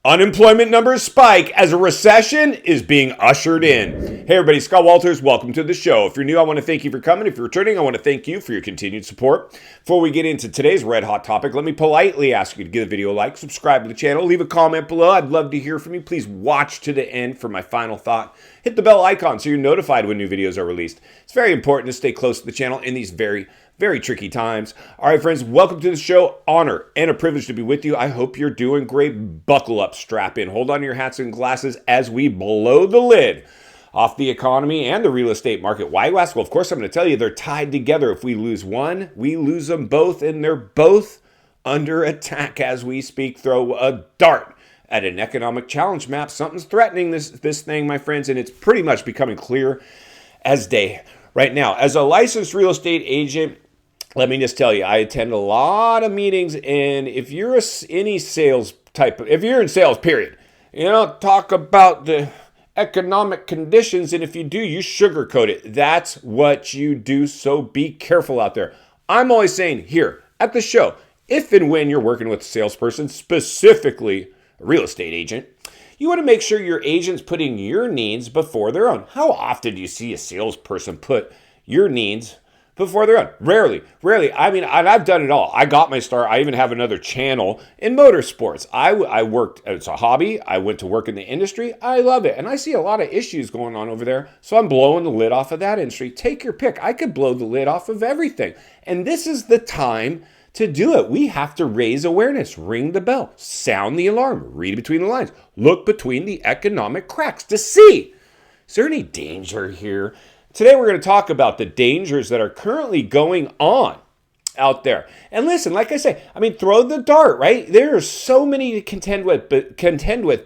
Unemployment numbers spike as a recession is being ushered in. Hey everybody, Scott Walters, welcome to the show. If you're new, I want to thank you for coming. If you're returning, I want to thank you for your continued support. Before we get into today's red hot topic, let me politely ask you to give the video a like, subscribe to the channel, leave a comment below. I'd love to hear from you. Please watch to the end for my final thought. Hit the bell icon so you're notified when new videos are released. It's very important to stay close to the channel in these very tricky times. All right, friends, welcome to the show. Honor and a privilege to be with you. I hope you're doing great. Buckle up, strap in, hold on to your hats and glasses as we blow the lid off the economy and the real estate market. Why, you ask? Well, of course, I'm going to tell you they're tied together. If we lose one, we lose them both, and they're both under attack as we speak. Throw a dart at an economic challenge map. Something's threatening this thing, my friends, and it's pretty much becoming clear as day right now. As a licensed real estate agent, let me just tell you, I attend a lot of meetings, and if you're any sales type, if you're in sales, period, talk about the economic conditions, and if you do, you sugarcoat it. That's what you do, so be careful out there. I'm always saying here at the show, if and when you're working with a salesperson, specifically a real estate agent, you want to make sure your agent's putting your needs before their own. How often do you see a salesperson put your needs before their own? Rarely. I mean, I've done it all. I got my start. I even have another channel in motorsports. I worked, it's a hobby. I went to work in the industry. I love it. And I see a lot of issues going on over there. So I'm blowing the lid off of that industry. Take your pick. I could blow the lid off of everything. And this is the time to do it. We have to raise awareness, ring the bell, sound the alarm, read between the lines, look between the economic cracks to see, is there any danger here? Today, we're going to talk about the dangers that are currently going on out there. And listen, like I say, throw the dart, right? There are so many to contend with,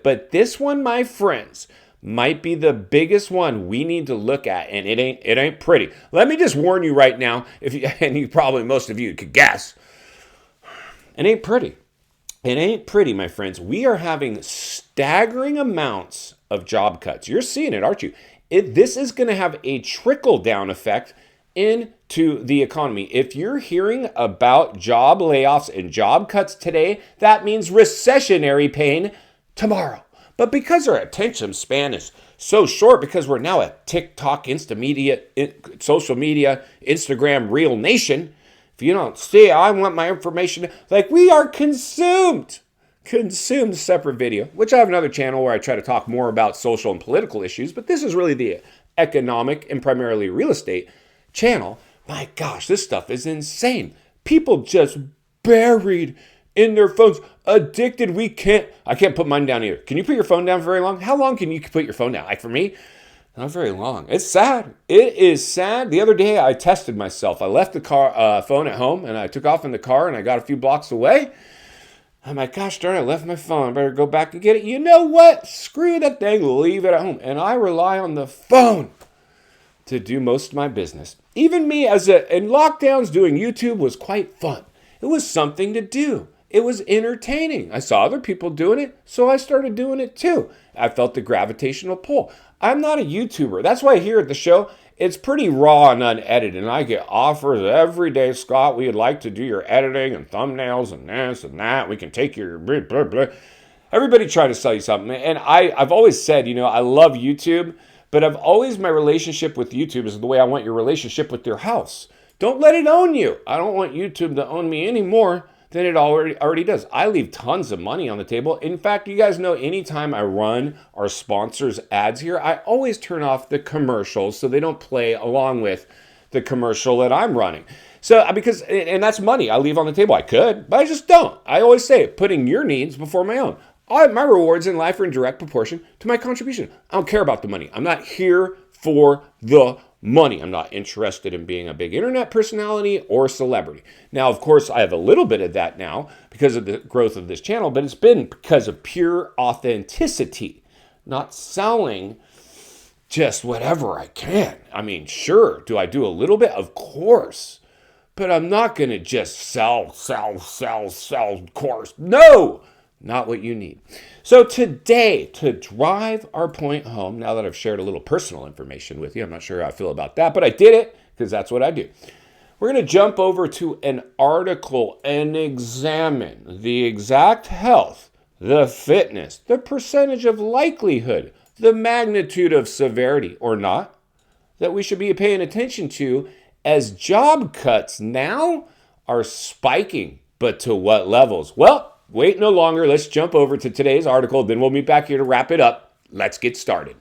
but this one, my friends, might be the biggest one we need to look at, and it ain't pretty. Let me just warn you right now, most of you could guess, it ain't pretty. It ain't pretty, my friends. We are having staggering amounts of job cuts. You're seeing it, aren't you? This is going to have a trickle-down effect into the economy. If you're hearing about job layoffs and job cuts today, that means recessionary pain tomorrow. But because our attention span is so short, because we're now a TikTok, social media, Instagram, real nation, if you don't see, I want my information, like we are consumed separate video, which I have another channel where I try to talk more about social and political issues, but this is really the economic and primarily real estate channel. My gosh, this stuff is insane. People just buried in their phones, addicted. I can't put mine down either. Can you put your phone down very long? How long can you put your phone down? Like for me, not very long. It's sad. It is sad. The other day I tested myself. I left the phone at home and I took off in the car and I got a few blocks away. I'm like, gosh darn, I left my phone. I better go back and get it. You know what? Screw that thing. Leave it at home. And I rely on the phone to do most of my business. Even me in lockdowns doing YouTube was quite fun. It was something to do. It was entertaining. I saw other people doing it, so I started doing it too. I felt the gravitational pull. I'm not a YouTuber. That's why here at the show, it's pretty raw and unedited, and I get offers every day. Scott, we would like to do your editing and thumbnails and this and that. We can take your blah, blah, blah. Everybody trying to sell you something. And I've always said, I love YouTube, but my relationship with YouTube is the way I want your relationship with your house. Don't let it own you. I don't want YouTube to own me any more than it already does. I leave tons of money on the table. In fact, you guys know anytime I run our sponsors' ads here, I always turn off the commercials so they don't play along with the commercial that I'm running. So, and that's money I leave on the table. I could, but I just don't. I always say putting your needs before my own. My rewards in life are in direct proportion to my contribution. I don't care about the money. I'm not here for the money. I'm not interested in being a big internet personality or celebrity. Now, of course, I have a little bit of that now because of the growth of this channel, but it's been because of pure authenticity, not selling just whatever I can. Sure, do I do a little bit? Of course, but I'm not going to just sell, of course. No, not what you need. So today, to drive our point home, now that I've shared a little personal information with you, I'm not sure how I feel about that, but I did it because that's what I do. We're going to jump over to an article and examine the exact health the fitness, the percentage of likelihood, the magnitude of severity or not that we should be paying attention to as job cuts now are spiking. But to what levels? Well, wait no longer. Let's jump over to today's article. Then we'll meet back here to wrap it up. Let's get started.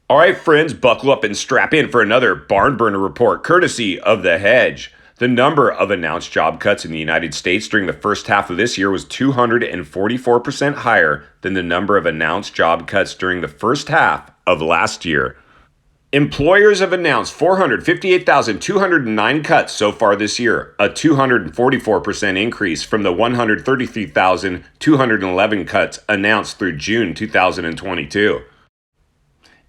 All right, friends, buckle up and strap in for another barn burner report, courtesy of The Hedge. The number of announced job cuts in the United States during the first half of this year was 244% higher than the number of announced job cuts during the first half of last year. Employers have announced 458,209 cuts so far this year, a 244% increase from the 133,211 cuts announced through June 2022.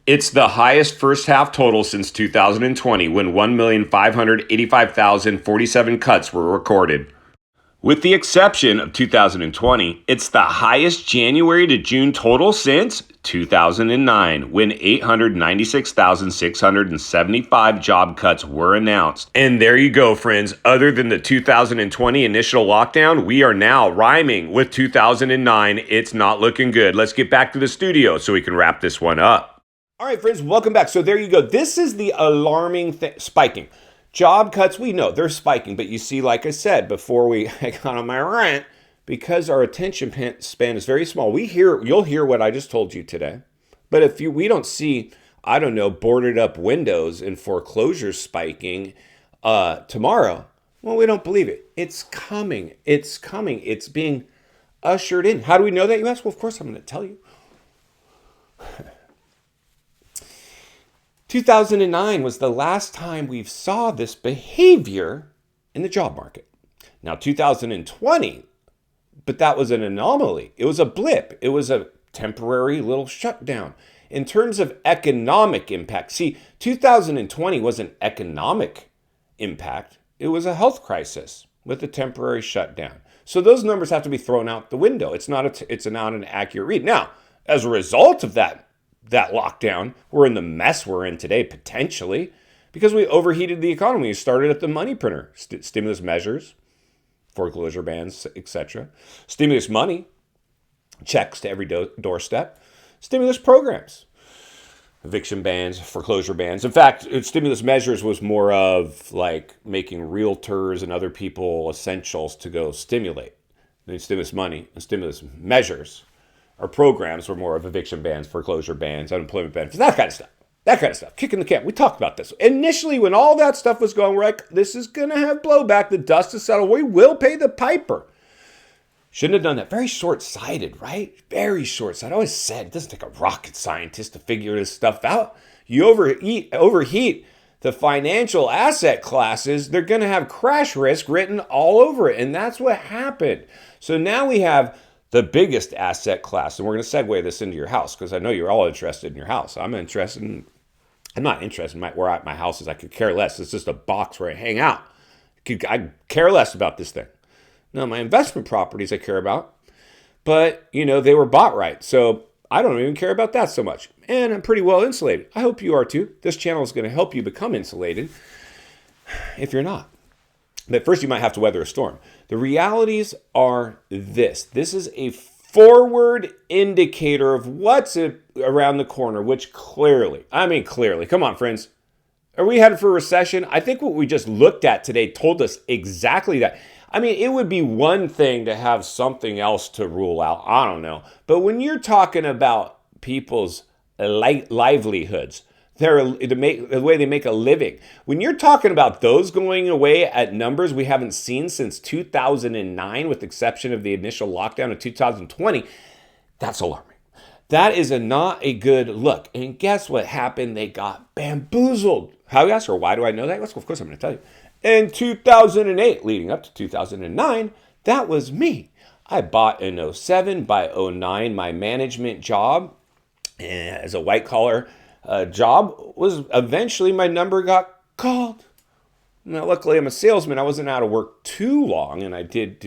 It's the highest first half total since 2020, when 1,585,047 cuts were recorded. With the exception of 2020, it's the highest January to June total since 2009, when 896,675 job cuts were announced. And there you go, friends. Other than the 2020 initial lockdown, we are now rhyming with 2009. It's not looking good. Let's get back to the studio so we can wrap this one up. All right, friends, welcome back. So there you go. This is the alarming spiking. Job cuts, we know they're spiking, but you see, like I said before I got on my rant, because our attention span is very small, you'll hear what I just told you today. But if we don't see, I don't know, boarded up windows and foreclosures spiking tomorrow, well, we don't believe it. It's coming. It's coming. It's being ushered in. How do we know that, you ask? Well, of course I'm going to tell you. 2009 was the last time we saw this behavior in the job market. Now, 2020, but that was an anomaly. It was a blip. It was a temporary little shutdown. In terms of economic impact, see, 2020 was an economic impact. It was a health crisis with a temporary shutdown. So those numbers have to be thrown out the window. It's not an accurate read. Now, as a result of that lockdown, we're in the mess we're in today, potentially, because we overheated the economy. We started at the money printer, stimulus measures, foreclosure bans, etc. Stimulus money, checks to every doorstep, stimulus programs, eviction bans, foreclosure bans. In fact, stimulus measures was more of like making realtors and other people essentials to go stimulate. The stimulus money and stimulus measures, our programs were more of eviction bans, foreclosure bans, unemployment benefits, that kind of stuff. That kind of stuff. Kicking the can. We talked about this. Initially, when all that stuff was going, we're like, this is going to have blowback. The dust is settled. We will pay the piper. Shouldn't have done that. Very short-sighted, right? Very short-sighted. I always said it doesn't take a rocket scientist to figure this stuff out. You overheat the financial asset classes, they're going to have crash risk written all over it. And that's what happened. So now we have the biggest asset class, and we're going to segue this into your house because I know you're all interested in your house. I'm not interested in where my house is. I could care less. It's just a box where I hang out. I care less about this thing. Now, my investment properties I care about, but, they were bought right. So I don't even care about that so much. And I'm pretty well insulated. I hope you are too. This channel is going to help you become insulated if you're not. But first, you might have to weather a storm. The realities are this. This is a forward indicator of what's around the corner, which clearly, come on, friends. Are we headed for a recession? I think what we just looked at today told us exactly that. It would be one thing to have something else to rule out. I don't know. But when you're talking about people's livelihoods, the way they make a living. When you're talking about those going away at numbers we haven't seen since 2009, with the exception of the initial lockdown of 2020, that's alarming. That is not a good look. And guess what happened? They got bamboozled. How you ask her, why do I know that? Well, of course I'm going to tell you. In 2008, leading up to 2009, that was me. I bought in 07. By 09, my management job as a white-collar job was eventually my number got called. Now, luckily, I'm a salesman. I wasn't out of work too long, and I did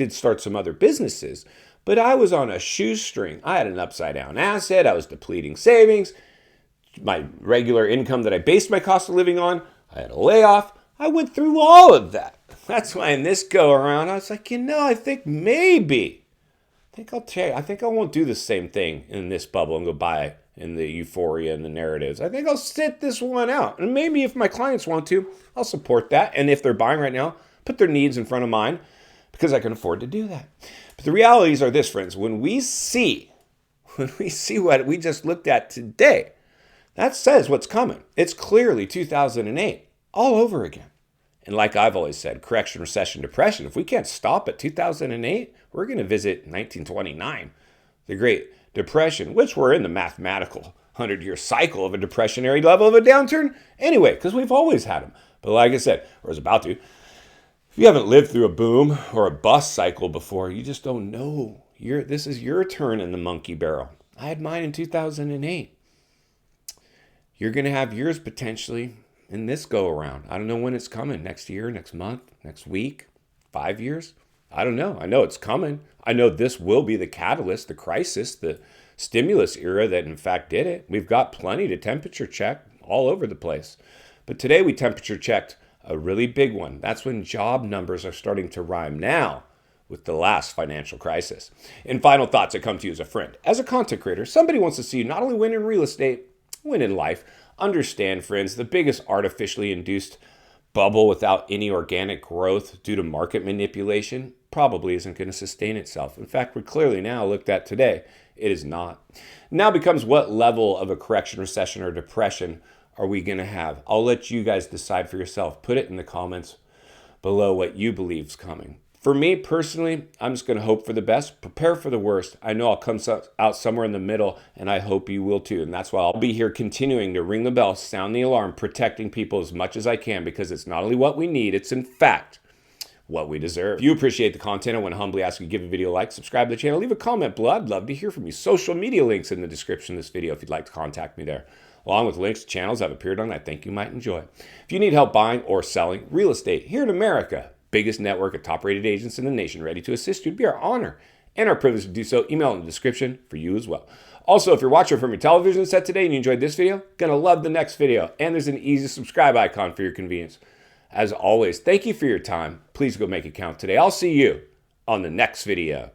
start some other businesses. But I was on a shoestring. I had an upside-down asset. I was depleting savings. My regular income that I based my cost of living on, I had a layoff. I went through all of that. That's why in this go-around, I was like, I think maybe I think I won't do the same thing in this bubble and go buy in the euphoria and the narratives. I think I'll sit this one out. And maybe if my clients want to, I'll support that. And if they're buying right now, put their needs in front of mine because I can afford to do that. But the realities are this, friends. When we see what we just looked at today, that says what's coming. It's clearly 2008 all over again. And like I've always said, correction, recession, depression, if we can't stop at 2008, we're going to visit 1929, the Great Depression, which we're in the mathematical 100-year cycle of a depressionary level of a downturn anyway, because we've always had them. But like I said, or was about to, if you haven't lived through a boom or a bust cycle before, you just don't know. This is your turn in the monkey barrel. I had mine in 2008. You're going to have yours potentially in this go around. I don't know when it's coming. Next year, next month, next week, 5 years. I don't know. I know it's coming. I know this will be the catalyst, the crisis, the stimulus era that in fact did it. We've got plenty to temperature check all over the place. But today we temperature checked a really big one. That's when job numbers are starting to rhyme now with the last financial crisis. In final thoughts, I come to you as a friend. As a content creator, somebody wants to see you not only win in real estate, win in life. Understand, friends, the biggest artificially induced bubble without any organic growth due to market manipulation probably isn't going to sustain itself. In fact, we clearly now looked at today, it is not. Now becomes what level of a correction, recession, or depression are we going to have? I'll let you guys decide for yourself. Put it in the comments below what you believe is coming. For me personally, I'm just going to hope for the best, prepare for the worst. I know I'll come out somewhere in the middle, and I hope you will too. And that's why I'll be here continuing to ring the bell, sound the alarm, protecting people as much as I can, because it's not only what we need, it's in fact what we deserve. If you appreciate the content, I want to humbly ask you to give the video a like, subscribe to the channel, leave a comment below. I'd love to hear from you. Social media links in the description of this video if you'd like to contact me there, along with links to channels I've appeared on that I think you might enjoy. If you need help buying or selling real estate here in America, biggest network of top-rated agents in the nation, ready to assist you. It'd be our honor and our privilege to do so. Email in the description for you as well. Also, if you're watching from your television set today and you enjoyed this video, gonna love the next video. And there's an easy subscribe icon for your convenience. As always, thank you for your time. Please go make it count today. I'll see you on the next video.